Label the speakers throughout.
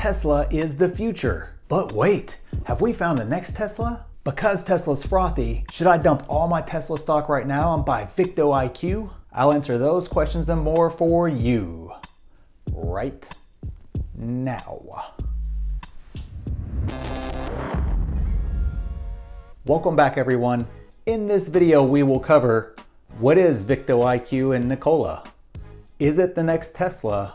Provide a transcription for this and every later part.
Speaker 1: Tesla is the future. But wait, have we found the next Tesla? Because Tesla's frothy, should I dump all my Tesla stock right now and buy VictoIQ? I'll answer those questions and more for you right now. Welcome back, everyone. In this video, we will cover what is VectoIQ and Nikola. Is it the next Tesla?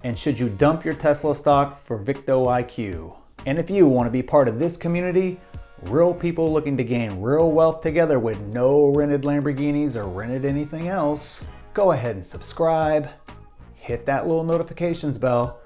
Speaker 1: And should you dump your Tesla stock for VectoIQ? And if you want to be part of this community, real people looking to gain real wealth together with no rented Lamborghinis or rented anything else, go ahead and subscribe, hit that little notifications bell,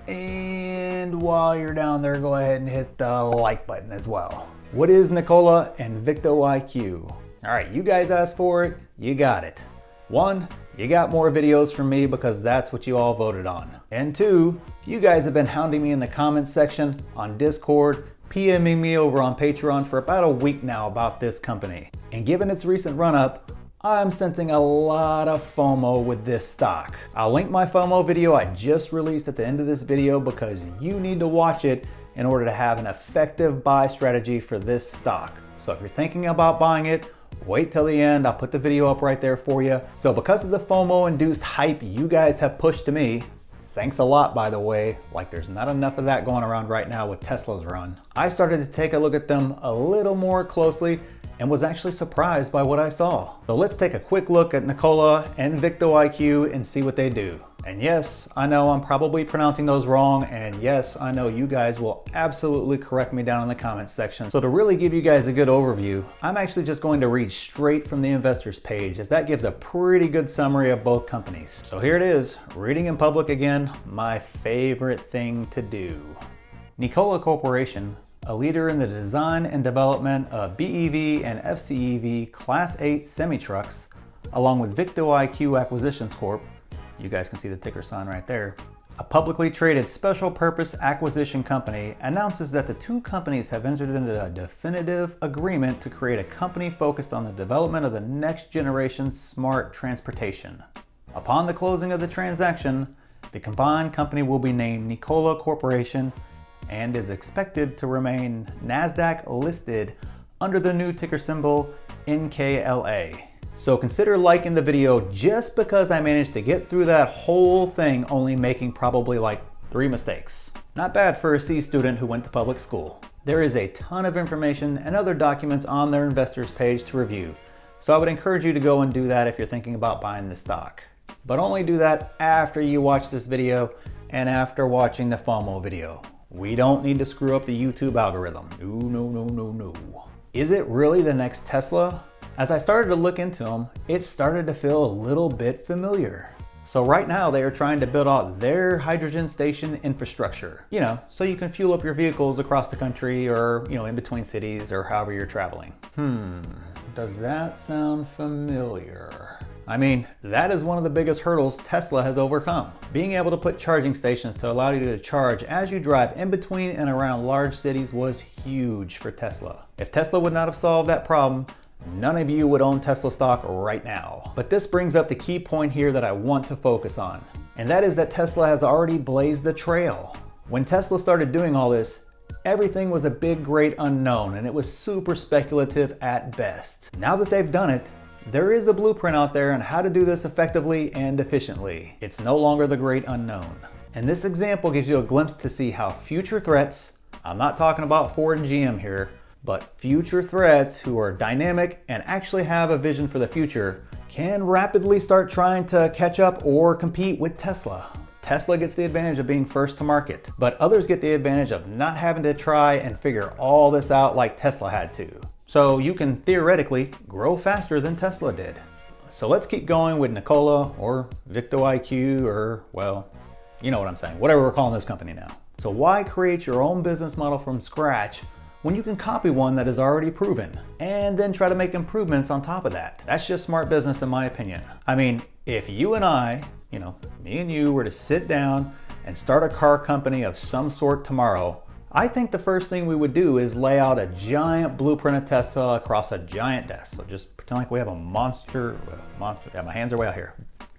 Speaker 1: and while you're down there, go ahead and hit the like button as well. What is Nikola and VectoIQ? All right, you guys asked for it, you got it. One, you got more videos from me because that's what you all voted on. And two, you guys have been hounding me in the comments section, on Discord, PMing me over on Patreon for about a week now about this company. And given its recent run up, I'm sensing a lot of FOMO with this stock. I'll link my FOMO video I just released at the end of this video because you need to watch it in order to have an effective buy strategy for this stock. So if you're thinking about buying it, wait till the end. I'll put the video up right there for you. So because of the FOMO induced hype you guys have pushed to me, thanks a lot, by the way, like there's not enough of that going around right now with Tesla's run, I started to take a look at them a little more closely and was actually surprised by what I saw. So let's take a quick look at Nikola and VectoIQ and see what they do. And yes, I know I'm probably pronouncing those wrong, and yes, I know you guys will absolutely correct me down in the comments section. So to really give you guys a good overview, I'm actually just going to read straight from the investors page, as that gives a pretty good summary of both companies. So here it is, reading in public again, my favorite thing to do. Nikola Corporation, a leader in the design and development of BEV and FCEV Class 8 semi-trucks, along with VectoIQ Acquisition Corp, you guys can see the ticker sign right there, a publicly traded special purpose acquisition company, announces that the two companies have entered into a definitive agreement to create a company focused on the development of the next generation smart transportation. Upon the closing of the transaction, the combined company will be named Nikola Corporation and is expected to remain NASDAQ-listed under the new ticker symbol NKLA. So consider liking the video just because I managed to get through that whole thing only making probably like 3 mistakes. Not bad for a C student who went to public school. There is a ton of information and other documents on their investors page to review, so I would encourage you to go and do that if you're thinking about buying the stock. But only do that after you watch this video and after watching the FOMO video. We don't need to screw up the YouTube algorithm. No. Is it really the next Tesla? As I started to look into them, it started to feel a little bit familiar. So right now they are trying to build out their hydrogen station infrastructure, so you can fuel up your vehicles across the country or, in between cities or however you're traveling. Does that sound familiar? I mean, that is one of the biggest hurdles Tesla has overcome. Being able to put charging stations to allow you to charge as you drive in between and around large cities was huge for Tesla. If Tesla would not have solved that problem, none of you would own Tesla stock right now. But this brings up the key point here that I want to focus on, and that is that Tesla has already blazed the trail. When Tesla started doing all this, everything was a big, great unknown, and it was super speculative at best. Now that they've done it, there is a blueprint out there on how to do this effectively and efficiently. It's no longer the great unknown. And this example gives you a glimpse to see how future threats, I'm not talking about Ford and GM here, but future threats who are dynamic and actually have a vision for the future can rapidly start trying to catch up or compete with Tesla. Tesla gets the advantage of being first to market, but others get the advantage of not having to try and figure all this out like Tesla had to. So you can theoretically grow faster than Tesla did. So let's keep going with Nikola or VectoIQ or, well, you know what I'm saying, whatever we're calling this company now. So why create your own business model from scratch when you can copy one that is already proven and then try to make improvements on top of that? That's just smart business in my opinion. I mean, if you and I, me and you were to sit down and start a car company of some sort tomorrow, I think the first thing we would do is lay out a giant blueprint of Tesla across a giant desk. So just pretend like we have a monster, yeah, my hands are way out here.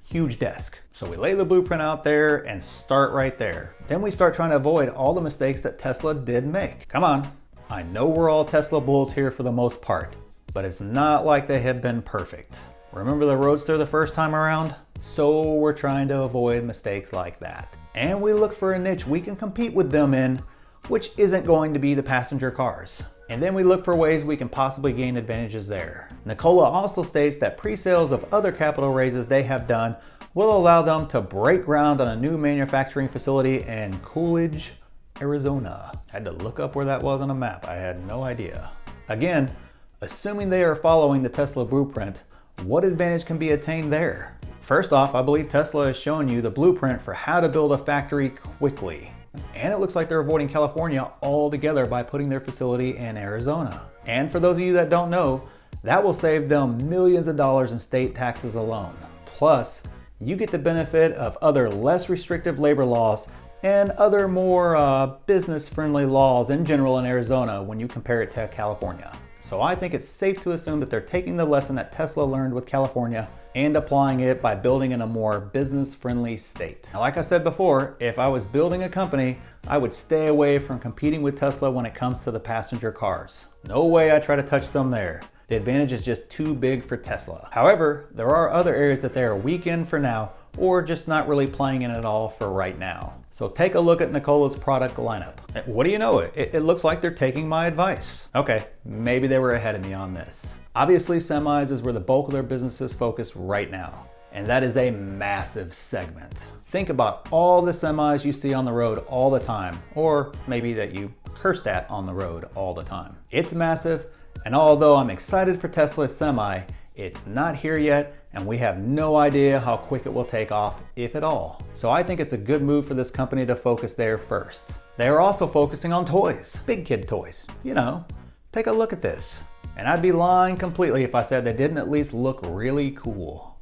Speaker 1: huge desk. So we lay the blueprint out there and start right there. Then we start trying to avoid all the mistakes that Tesla did make. Come on, I know we're all Tesla bulls here for the most part, but it's not like they have been perfect. Remember the Roadster the first time around? So we're trying to avoid mistakes like that. And we look for a niche we can compete with them in, which isn't going to be the passenger cars. And then we look for ways we can possibly gain advantages there. Nikola also states that pre-sales of other capital raises they have done will allow them to break ground on a new manufacturing facility in Coolidge, Arizona. Had to look up where that was on a map. I had no idea. Again, assuming they are following the Tesla blueprint, what advantage can be attained there? First off, I believe Tesla has shown you the blueprint for how to build a factory quickly. And it looks like they're avoiding California altogether by putting their facility in Arizona. And for those of you that don't know, that will save them millions of dollars in state taxes alone. Plus, you get the benefit of other less restrictive labor laws and other more business-friendly laws in general in Arizona when you compare it to California. So I think it's safe to assume that they're taking the lesson that Tesla learned with California and applying it by building in a more business-friendly state. Now, like I said before, if I was building a company, I would stay away from competing with Tesla when it comes to the passenger cars. No way I try to touch them there. The advantage is just too big for Tesla. However, there are other areas that they are weak in for now, or just not really playing in at all for right now. So take a look at Nikola's product lineup. What do you know? It looks like they're taking my advice. Okay, maybe they were ahead of me on this. Obviously, semis is where the bulk of their business is focused right now, and that is a massive segment. Think about all the semis you see on the road all the time, or maybe that you cursed at on the road all the time. It's massive, and although I'm excited for Tesla's Semi, it's not here yet, and we have no idea how quick it will take off, if at all. So I think it's a good move for this company to focus there first. They are also focusing on toys, big kid toys. You know, take a look at this. And I'd be lying completely if I said they didn't at least look really cool.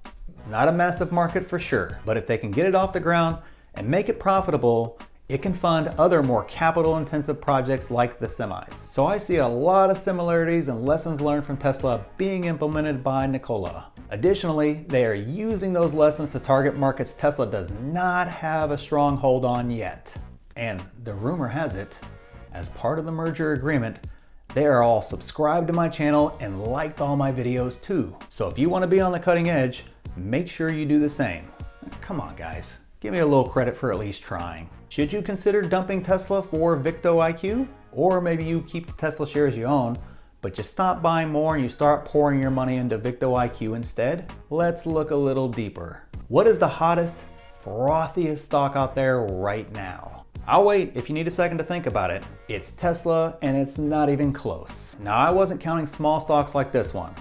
Speaker 1: Not a massive market for sure, but if they can get it off the ground and make it profitable, it can fund other more capital-intensive projects like the semis. So I see a lot of similarities and lessons learned from Tesla being implemented by Nikola. Additionally, they are using those lessons to target markets Tesla does not have a strong hold on yet. And the rumor has it, as part of the merger agreement, they are all subscribed to my channel and liked all my videos too. So if you want to be on the cutting edge, make sure you do the same. Come on guys, give me a little credit for at least trying. Should you consider dumping Tesla for VictoIQ? Or maybe you keep the Tesla shares you own, but you stop buying more and you start pouring your money into VictoIQ instead? Let's look a little deeper. What is the hottest, frothiest stock out there right now? I'll wait if you need a second to think about it. It's Tesla, and it's not even close. Now, I wasn't counting small stocks like this one.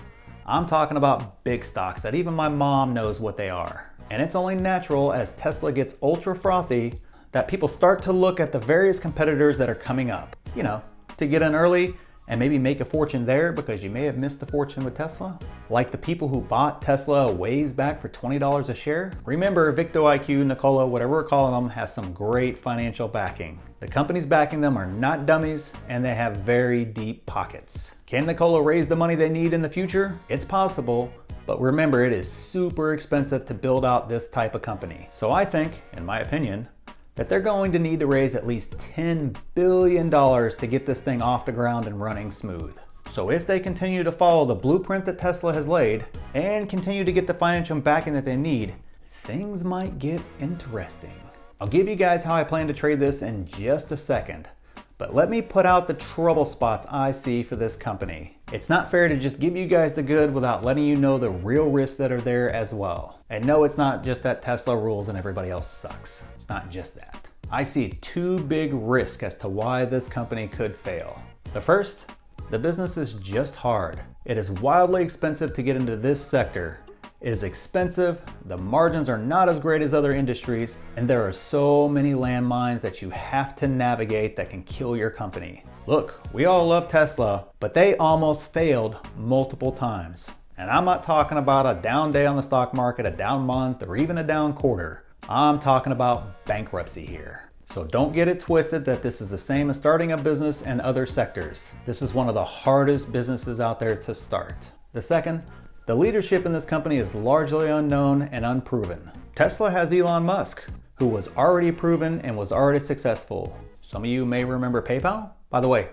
Speaker 1: I'm talking about big stocks that even my mom knows what they are. And it's only natural as Tesla gets ultra frothy that people start to look at the various competitors that are coming up. You know, to get in early and maybe make a fortune there because you may have missed the fortune with Tesla. Like the people who bought Tesla a ways back for $20 a share. Remember, VictoIQ, Nikola, whatever we're calling them, has some great financial backing. The companies backing them are not dummies, and they have very deep pockets. Can Nikola raise the money they need in the future? It's possible, but remember, it is super expensive to build out this type of company. So I think, in my opinion, that they're going to need to raise at least $10 billion to get this thing off the ground and running smooth. So if they continue to follow the blueprint that Tesla has laid and continue to get the financial backing that they need, things might get interesting. I'll give you guys how I plan to trade this in just a second, but let me put out the trouble spots I see for this company. It's not fair to just give you guys the good without letting you know the real risks that are there as well. And no, it's not just that Tesla rules and everybody else sucks. It's not just that. I see two big risks as to why this company could fail. The first, the business is just hard. It is wildly expensive to get into this sector. It is expensive, the margins are not as great as other industries, and there are so many landmines that you have to navigate that can kill your company. Look, we all love Tesla, but they almost failed multiple times. And I'm not talking about a down day on the stock market, a down month, or even a down quarter. I'm talking about bankruptcy here. So don't get it twisted that this is the same as starting a business in other sectors. This is one of the hardest businesses out there to start. The second, The leadership in this company is largely unknown and unproven. Tesla has Elon Musk, who was already proven and was already successful. Some of you may remember PayPal. By the way,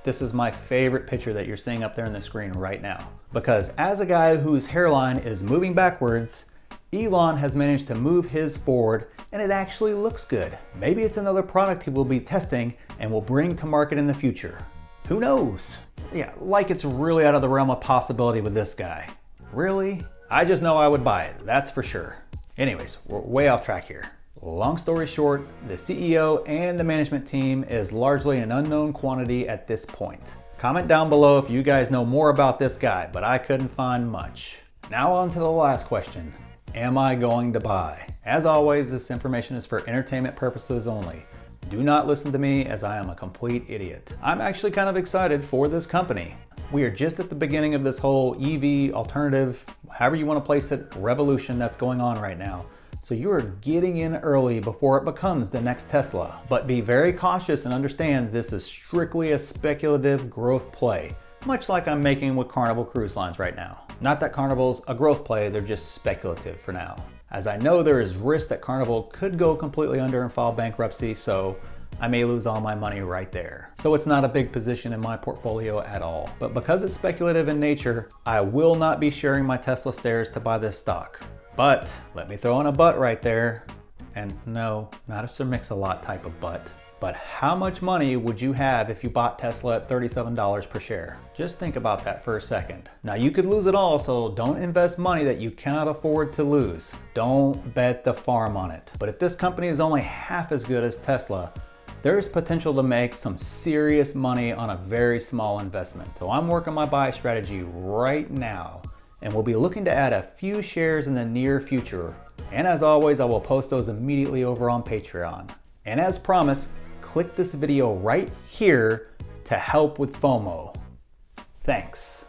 Speaker 1: this is my favorite picture that you're seeing up there on the screen right now. Because as a guy whose hairline is moving backwards, Elon has managed to move his forward, and it actually looks good. Maybe it's another product he will be testing and will bring to market in the future. Who knows? Yeah, like it's really out of the realm of possibility with this guy. Really? I just know I would buy it, that's for sure. Anyways, we're way off track here. Long story short, the CEO and the management team is largely an unknown quantity at this point. Comment down below if you guys know more about this guy, but I couldn't find much. Now on to the last question. Am I going to buy? As always, this information is for entertainment purposes only. Do not listen to me as I am a complete idiot. I'm actually kind of excited for this company. We are just at the beginning of this whole EV alternative, however you want to place it, revolution that's going on right now. So you are getting in early before it becomes the next Tesla. But be very cautious and understand this is strictly a speculative growth play, much like I'm making with Carnival Cruise Lines right now. Not that Carnival's a growth play, they're just speculative for now. As I know there is risk that Carnival could go completely under and file bankruptcy, so I may lose all my money right there. So it's not a big position in my portfolio at all. But because it's speculative in nature, I will not be sharing my Tesla shares to buy this stock. But let me throw in a but right there. And no, not a Sir Mix-a-Lot type of but. But how much money would you have if you bought Tesla at $37 per share? Just think about that for a second. Now you could lose it all, so don't invest money that you cannot afford to lose. Don't bet the farm on it. But if this company is only half as good as Tesla, there's potential to make some serious money on a very small investment. So I'm working my buy strategy right now, and we'll be looking to add a few shares in the near future. And as always, I will post those immediately over on Patreon. And as promised, click this video right here to help with FOMO. Thanks.